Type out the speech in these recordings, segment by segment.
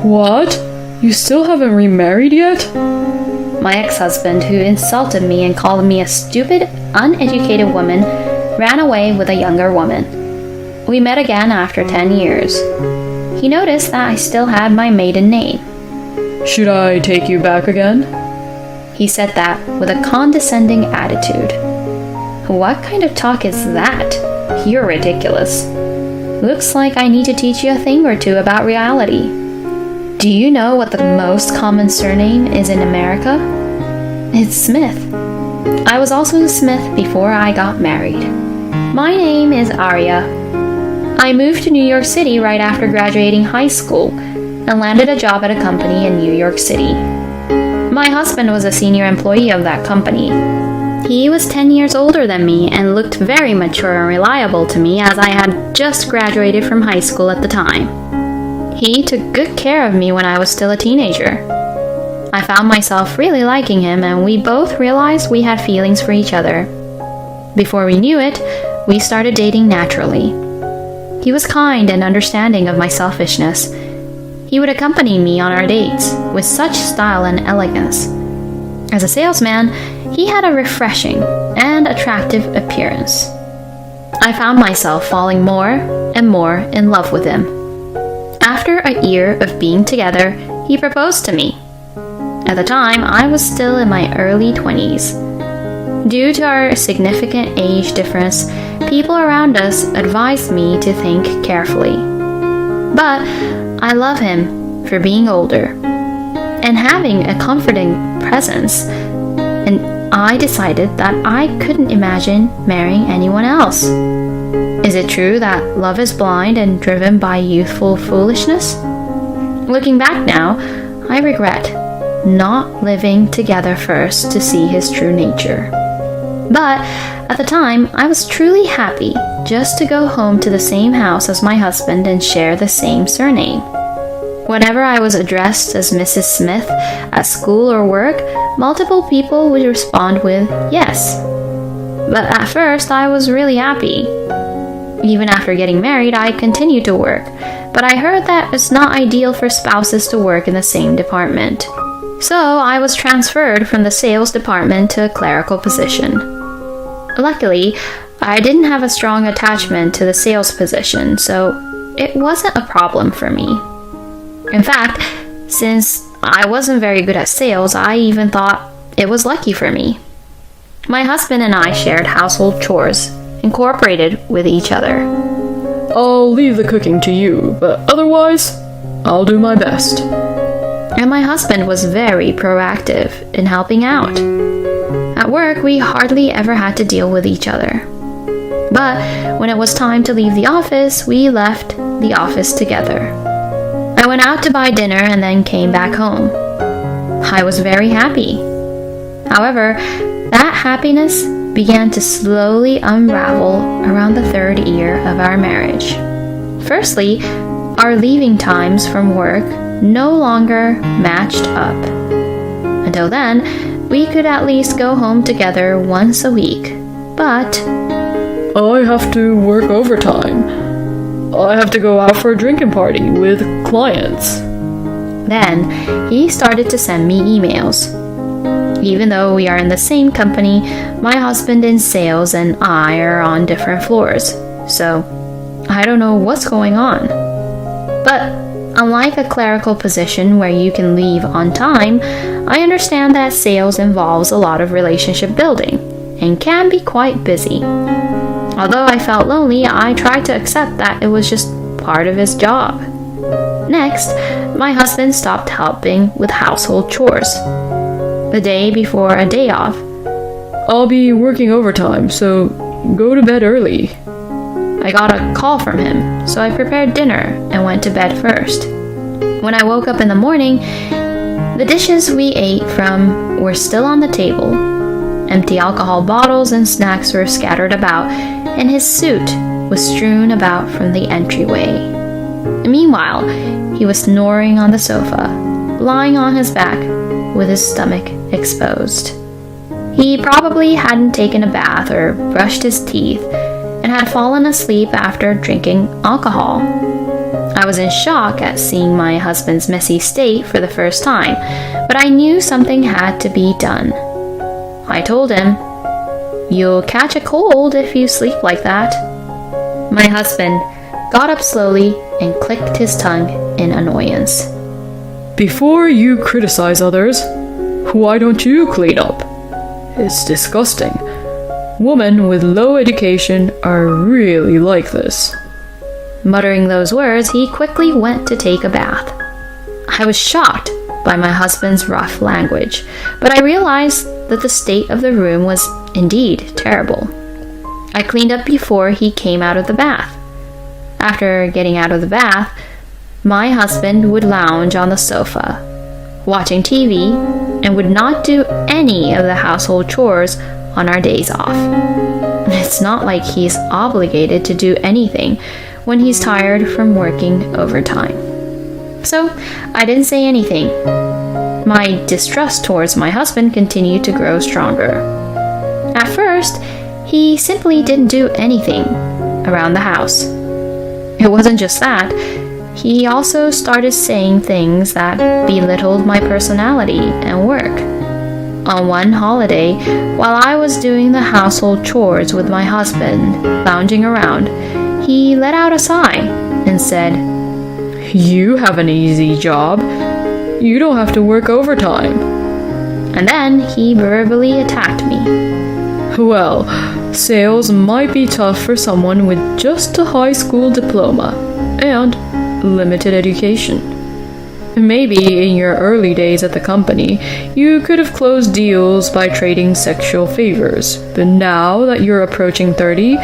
What? You still haven't remarried yet? My ex-husband, who insulted me and called me a stupid, uneducated woman, ran away with a younger woman. We met again after 10 years. He noticed that I still had my maiden name. Should I take you back again? He said that with a condescending attitude. What kind of talk is that? You're ridiculous. Looks like I need to teach you a thing or two about reality. Do you know what the most common surname is in America? It's Smith. I was also Smith before I got married. My name is Arya. I moved to New York City right after graduating high school and landed a job at a company in New York City. My husband was a senior employee of that company. He was 10 years older than me and looked very mature and reliable to me as I had just graduated from high school at the time. He took good care of me when I was still a teenager. I found myself really liking him, and we both realized we had feelings for each other. Before we knew it, we started dating naturally. He was kind and understanding of my selfishness. He would accompany me on our dates with such style and elegance. As a salesman, he had a refreshing and attractive appearance. I found myself falling more and more in love with him. After a year of being together, he proposed to me. At the time, I was still in my early 20s. Due to our significant age difference, people around us advised me to think carefully. But I love him for being older and having a comforting presence, and I decided that I couldn't imagine marrying anyone else. Is it true that love is blind and driven by youthful foolishness? Looking back now, I regret not living together first to see his true nature. But at the time, I was truly happy just to go home to the same house as my husband and share the same surname. Whenever I was addressed as Mrs. Smith at school or work, multiple people would respond with yes. But at first, I was really happy. Even after getting married, I continued to work, but I heard that it's not ideal for spouses to work in the same department. So I was transferred from the sales department to a clerical position. Luckily, I didn't have a strong attachment to the sales position, so it wasn't a problem for me. In fact, since I wasn't very good at sales, I even thought it was lucky for me. My husband and I shared household chores, incorporated with each other. I'll leave the cooking to you, but otherwise, I'll do my best. And my husband was very proactive in helping out. At work, we hardly ever had to deal with each other. But when it was time to leave the office, we left the office together. I went out to buy dinner and then came back home. I was very happy. However, that happiness began to slowly unravel around the 3rd year of our marriage. Firstly, our leaving times from work no longer matched up. Until then, we could at least go home together once a week, but I have to work overtime. I have to go out for a drinking party with clients. Then he started to send me emails. Even though we are in the same company, my husband in sales and I are on different floors, so I don't know what's going on. But unlike a clerical position where you can leave on time, I understand that sales involves a lot of relationship building and can be quite busy. Although I felt lonely, I tried to accept that it was just part of his job. Next, my husband stopped helping with household chores. The day before a day off, I'll be working overtime, so go to bed early. I got a call from him, so I prepared dinner and went to bed first. When I woke up in the morning, the dishes we ate from were still on the table. Empty alcohol bottles and snacks were scattered about, and his suit was strewn about from the entryway. Meanwhile, he was snoring on the sofa, lying on his back with his stomach exposed. He probably hadn't taken a bath or brushed his teeth and had fallen asleep after drinking alcohol. I was in shock at seeing my husband's messy state for the first time, but I knew something had to be done. I told him, "You'll catch a cold if you sleep like that." My husband got up slowly and clicked his tongue in annoyance. Before you criticize others, why don't you clean up? It's disgusting. Women with low education are really like this. Muttering those words, he quickly went to take a bath. I was shocked by my husband's rough language, but I realized that the state of the room was indeed terrible. I cleaned up before he came out of the bath. After getting out of the bath, my husband would lounge on the sofa, watching TV, and would not do any of the household chores on our days off. It's not like he's obligated to do anything when he's tired from working overtime. So I didn't say anything. My distrust towards my husband continued to grow stronger. At first, he simply didn't do anything around the house. It wasn't just that. He also started saying things that belittled my personality and work. On one holiday, while I was doing the household chores with my husband, lounging around, he let out a sigh and said, "You have an easy job. You don't have to work overtime." And then he verbally attacked me. Well, sales might be tough for someone with just a high school diploma and limited education. Maybe in your early days at the company, you could have closed deals by trading sexual favors, but now that you're approaching 30,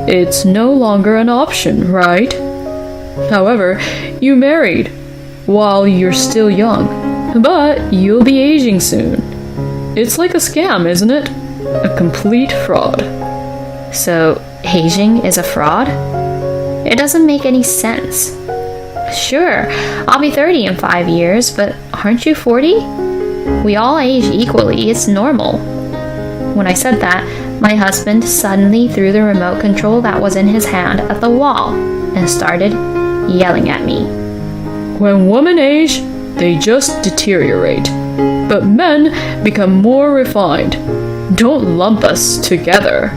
it's no longer an option, right? However, you married while you're still young, but you'll be aging soon. It's like a scam, isn't it? A complete fraud. So, aging is a fraud? It doesn't make any sense. Sure, I'll be 30 in 5 years, but aren't you 40? We all age equally, it's normal. When I said that, my husband suddenly threw the remote control that was in his hand at the wall and started yelling at me. When women age, they just deteriorate, but men become more refined. Don't lump us together.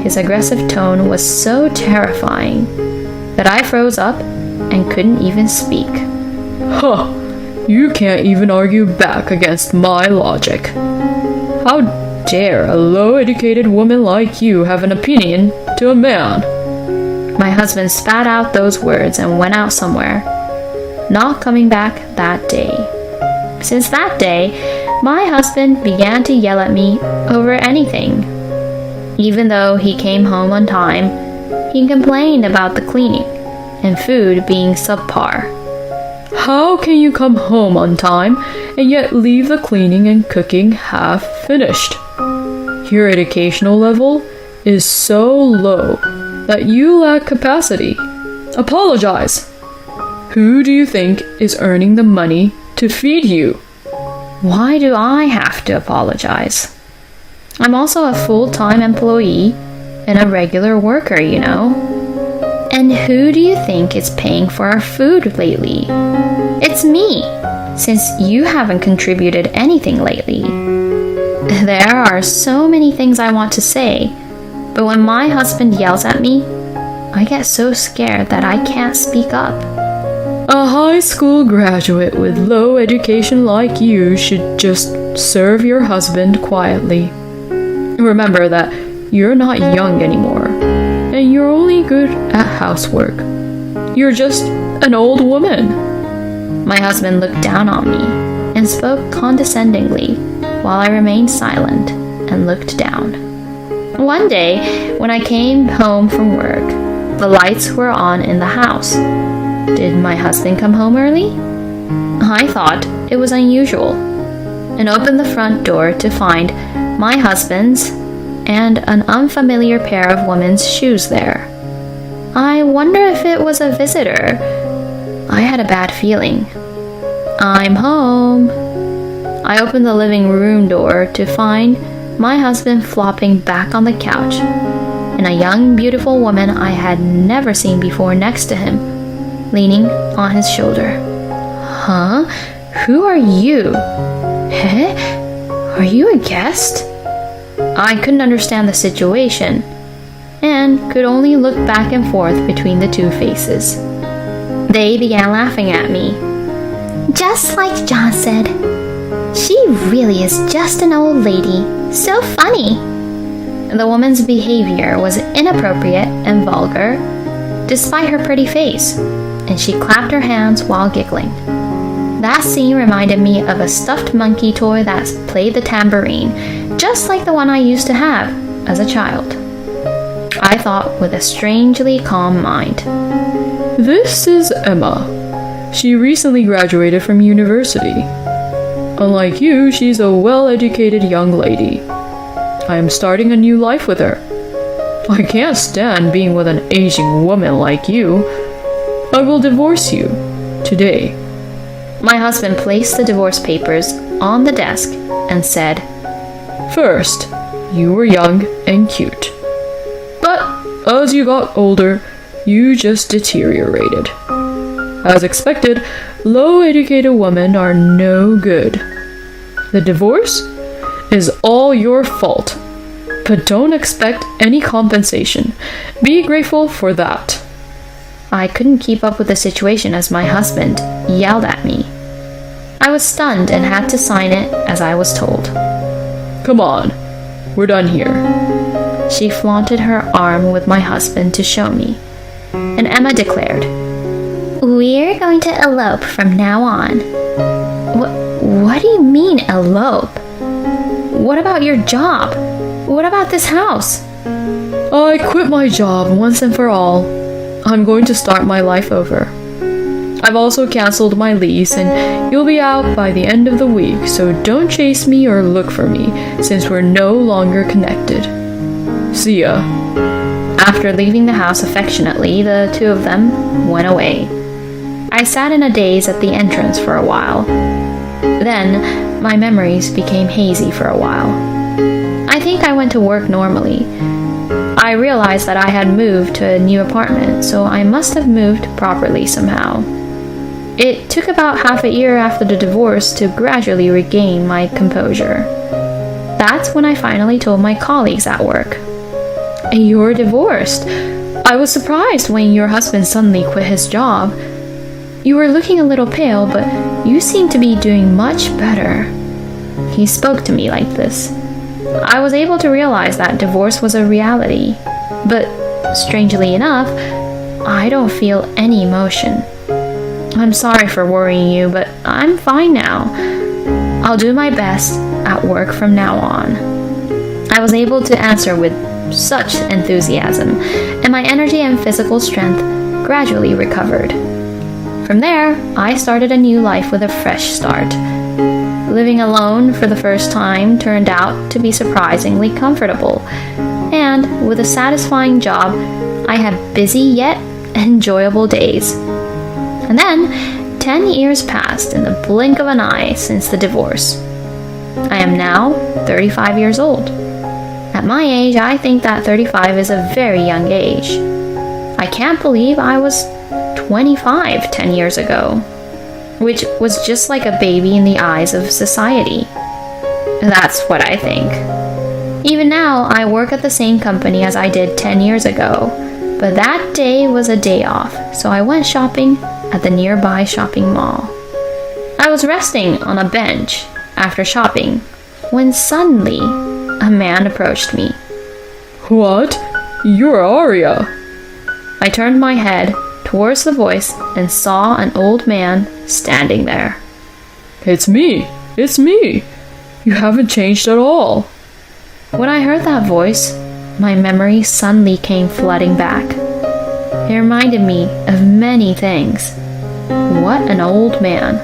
His aggressive tone was so terrifying that I froze up and couldn't even speak. Huh, you can't even argue back against my logic. How dare a low-educated woman like you have an opinion to a man? My husband spat out those words and went out somewhere, not coming back that day. Since that day, my husband began to yell at me over anything. Even though he came home on time, he complained about the cleaning and food being subpar. How can you come home on time and yet leave the cleaning and cooking half finished? Your educational level is so low that you lack capacity. Apologize. Who do you think is earning the money to feed you? Why do I have to apologize? I'm also a full-time employee and a regular worker, you know. And who do you think is paying for our food lately? It's me, since you haven't contributed anything lately. There are so many things I want to say, but when my husband yells at me, I get so scared that I can't speak up. A high school graduate with low education like you should just serve your husband quietly. Remember that you're not young anymore, and you're only good at housework. You're just an old woman. My husband looked down on me and spoke condescendingly while I remained silent and looked down. One day, when I came home from work, the lights were on in the house. Did my husband come home early? I thought it was unusual and opened the front door to find my husband's and an unfamiliar pair of women's shoes there. I wonder if it was a visitor. I had a bad feeling. I'm home. I opened the living room door to find my husband flopping back on the couch and a young, beautiful woman I had never seen before next to him. leaning on his shoulder. Huh? Who are you? Eh? Are you a guest? I couldn't understand the situation and could only look back and forth between the two faces. They began laughing at me. Just like John said, she really is just an old lady. So funny. The woman's behavior was inappropriate and vulgar, despite her pretty face, and she clapped her hands while giggling. That scene reminded me of a stuffed monkey toy that played the tambourine, just like the one I used to have as a child. I thought with a strangely calm mind. This is Emma. She recently graduated from university. Unlike you, she's a well-educated young lady. I am starting a new life with her. I can't stand being with an aging woman like you. I will divorce you today. My husband placed the divorce papers on the desk and said, First, you were young and cute. But as you got older, you just deteriorated. As expected, low-educated women are no good. The divorce is all your fault, but don't expect any compensation. Be grateful for that. I couldn't keep up with the situation as my husband yelled at me. I was stunned and had to sign it as I was told. Come on, we're done here. She flaunted her arm with my husband to show me, and Emma declared, We're going to elope from now on. What do you mean, elope? What about your job? What about this house? I quit my job once and for all. I'm going to start my life over. I've also canceled my lease and you'll be out by the end of the week, so don't chase me or look for me since we're no longer connected. See ya. After leaving the house affectionately, the two of them went away. I sat in a daze at the entrance for a while. Then, my memories became hazy for a while. I think I went to work normally. I realized that I had moved to a new apartment, so I must have moved properly somehow. It took about half a year after the divorce to gradually regain my composure. That's when I finally told my colleagues at work. You're divorced. I was surprised when your husband suddenly quit his job. You were looking a little pale, but you seem to be doing much better. He spoke to me like this. I was able to realize that divorce was a reality, but strangely enough, I don't feel any emotion. I'm sorry for worrying you, but I'm fine now. I'll do my best at work from now on. I was able to answer with such enthusiasm, and my energy and physical strength gradually recovered. From there, I started a new life with a fresh start. Living alone for the first time turned out to be surprisingly comfortable, and with a satisfying job, I had busy yet enjoyable days. And then, 10 years passed in the blink of an eye since the divorce. I am now 35 years old. At my age, I think that 35 is a very young age. I can't believe I was 25 10 years ago, which was just like a baby in the eyes of society. That's what I think. Even now, I work at the same company as I did 10 years ago, but that day was a day off, so I went shopping at the nearby shopping mall. I was resting on a bench after shopping when suddenly a man approached me. What? You're Arya. I turned my head towards the voice and saw an old man standing there. It's me. It's me. You haven't changed at all. When I heard that voice, my memory suddenly came flooding back. It reminded me of many things. What an old man.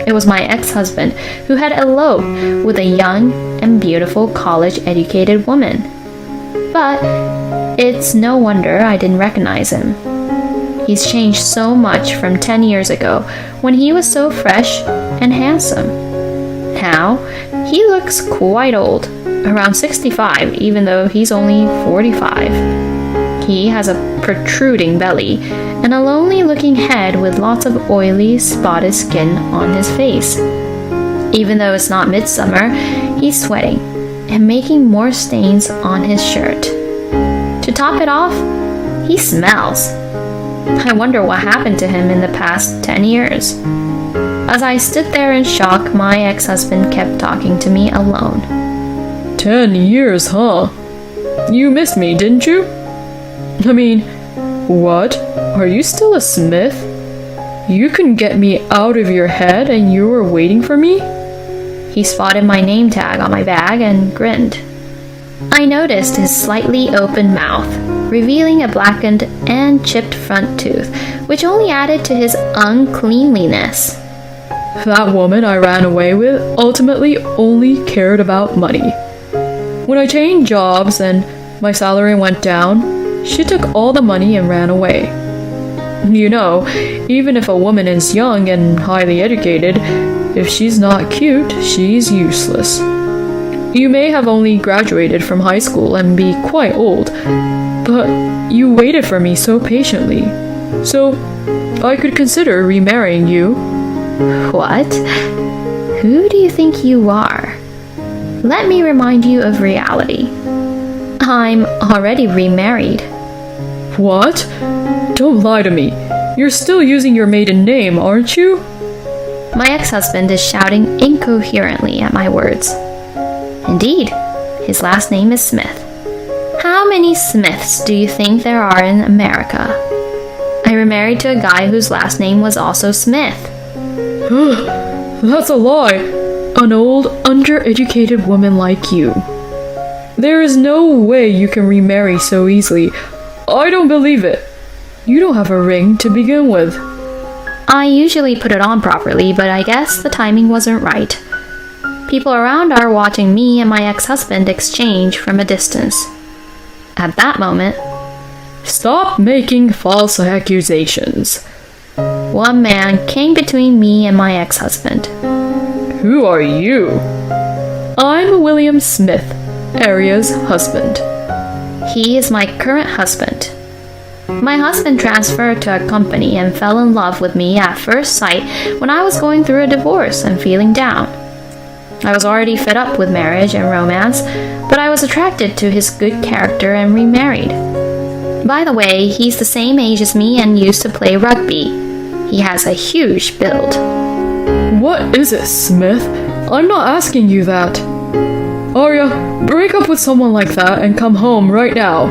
It was my ex-husband who had eloped with a young and beautiful college-educated woman. But it's no wonder I didn't recognize him. He's changed so much from 10 years ago when he was so fresh and handsome. Now, he looks quite old, around 65, even though he's only 45. He has a protruding belly and a lonely-looking head with lots of oily, spotted skin on his face. Even though it's not midsummer, he's sweating and making more stains on his shirt. To top it off, he smells. I wonder what happened to him in the past 10 years. As I stood there in shock, my ex-husband kept talking to me alone. 10 years, huh? You missed me, didn't you? I mean, what? Are you still a smith? You couldn't get me out of your head and you were waiting for me? He spotted my name tag on my bag and grinned. I noticed his slightly open mouth, revealing a blackened and chipped front tooth, which only added to his uncleanliness. That woman I ran away with ultimately only cared about money. When I changed jobs and my salary went down, she took all the money and ran away. You know, even if a woman is young and highly educated, if she's not cute, she's useless. You may have only graduated from high school and be quite old, but you waited for me so patiently, so I could consider remarrying you. What? Who do you think you are? Let me remind you of reality. I'm already remarried. What? Don't lie to me. You're still using your maiden name, aren't you? My ex-husband is shouting incoherently at my words. Indeed, his last name is Smith. How many Smiths do you think there are in America? I remarried to a guy whose last name was also Smith. That's a lie. An old, undereducated woman like you. There is no way you can remarry so easily. I don't believe it. You don't have a ring to begin with. I usually put it on properly, but I guess the timing wasn't right. People around are watching me and my ex-husband exchange from a distance. At that moment, Stop making false accusations. one man came between me and my ex-husband. Who are you? I'm William Smith, Aria's husband. He is my current husband. My husband transferred to a company and fell in love with me at first sight when I was going through a divorce and feeling down. I was already fed up with marriage and romance, but I was attracted to his good character and remarried. By the way, he's the same age as me and used to play rugby. He has a huge build. What is it, Smith? I'm not asking you that. Aria, break up with someone like that and come home right now.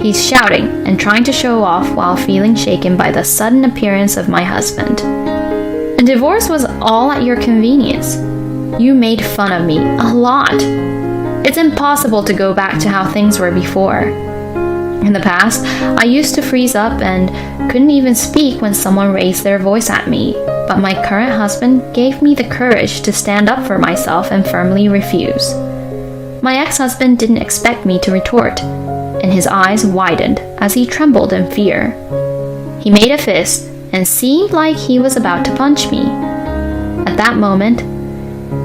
He's shouting and trying to show off while feeling shaken by the sudden appearance of my husband. A divorce was all at your convenience. You made fun of me a lot. It's impossible to go back to how things were before. In the past, I used to freeze up and couldn't even speak when someone raised their voice at me, but my current husband gave me the courage to stand up for myself and firmly refuse. My ex-husband didn't expect me to retort, and his eyes widened as he trembled in fear. He made a fist and seemed like he was about to punch me. At that moment,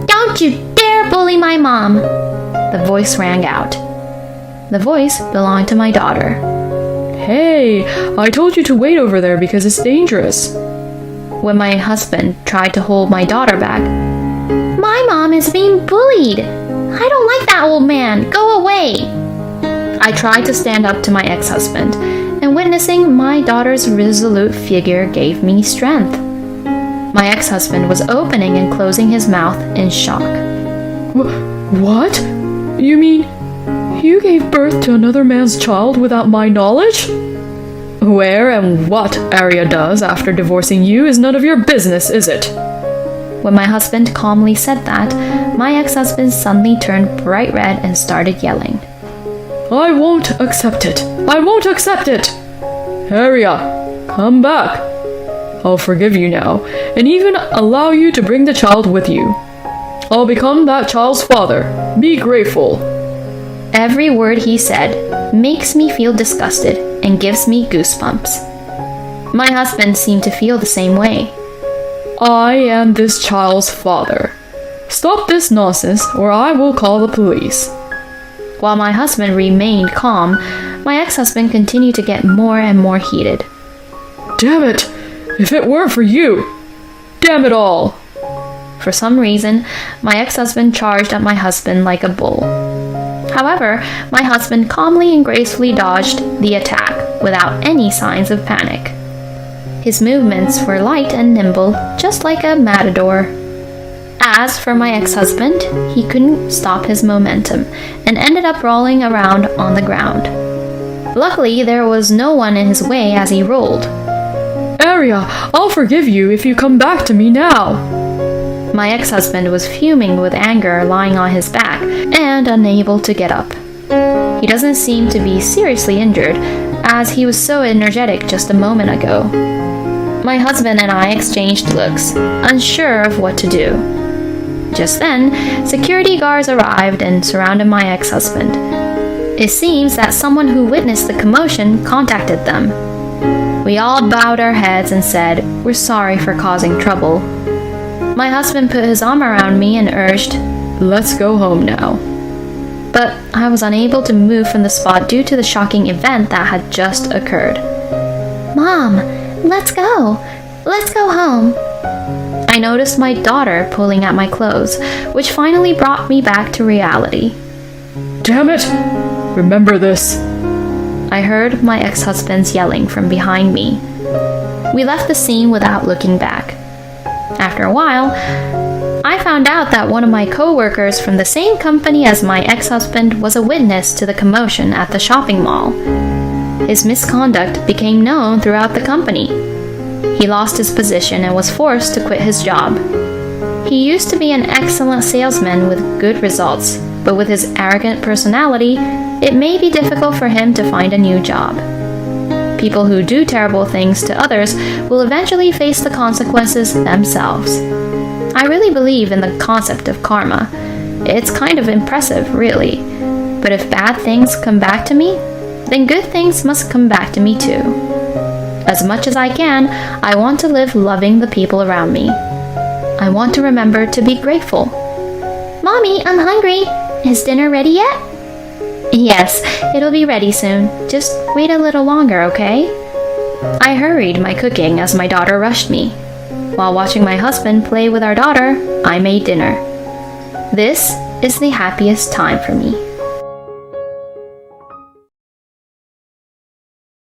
"Don't you dare bully my mom!" the voice rang out. The voice belonged to my daughter. Hey, I told you to wait over there because it's dangerous. When my husband tried to hold my daughter back, "My mom is being bullied! I don't like that old man! Go away!" I tried to stand up to my ex-husband, and witnessing my daughter's resolute figure gave me strength. My ex-husband was opening and closing his mouth in shock. What? You mean you gave birth to another man's child without my knowledge? Where and what Aria does after divorcing you is none of your business, is it? When my husband calmly said that, my ex-husband suddenly turned bright red and started yelling. I won't accept it. I won't accept it. Aria, come back. I'll forgive you now, and even allow you to bring the child with you. I'll become that child's father. Be grateful. Every word he said makes me feel disgusted and gives me goosebumps. My husband seemed to feel the same way. I am this child's father. Stop this nonsense or I will call the police. While my husband remained calm, my ex-husband continued to get more and more heated. Damn it! If it weren't for you! Damn it all! For some reason, my ex-husband charged at my husband like a bull. However, my husband calmly and gracefully dodged the attack without any signs of panic. His movements were light and nimble, just like a matador. As for my ex-husband, he couldn't stop his momentum and ended up rolling around on the ground. Luckily, there was no one in his way as he rolled. Aria, I'll forgive you if you come back to me now. My ex-husband was fuming with anger, lying on his back and unable to get up. He doesn't seem to be seriously injured, as he was so energetic just a moment ago. My husband and I exchanged looks, unsure of what to do. Just then, security guards arrived and surrounded my ex-husband. It seems that someone who witnessed the commotion contacted them. We all bowed our heads and said, "We're sorry for causing trouble." My husband put his arm around me and urged, "Let's go home now." But I was unable to move from the spot due to the shocking event that had just occurred. "Mom, let's go. Let's go home." I noticed my daughter pulling at my clothes, which finally brought me back to reality. Damn it! Remember this. I heard my ex-husband's yelling from behind me. We left the scene without looking back. After a while, I found out that one of my co-workers from the same company as my ex-husband was a witness to the commotion at the shopping mall. His misconduct became known throughout the company. He lost his position and was forced to quit his job. He used to be an excellent salesman with good results, but with his arrogant personality, it may be difficult for him to find a new job. People who do terrible things to others will eventually face the consequences themselves. I really believe in the concept of karma. It's kind of impressive, really. But if bad things come back to me, then good things must come back to me too. As much as I can, I want to live loving the people around me. I want to remember to be grateful. "Mommy, I'm hungry. Is dinner ready yet?" "Yes, it'll be ready soon. Just wait a little longer, okay?" I hurried my cooking as my daughter rushed me. While watching my husband play with our daughter, I made dinner. This is the happiest time for me.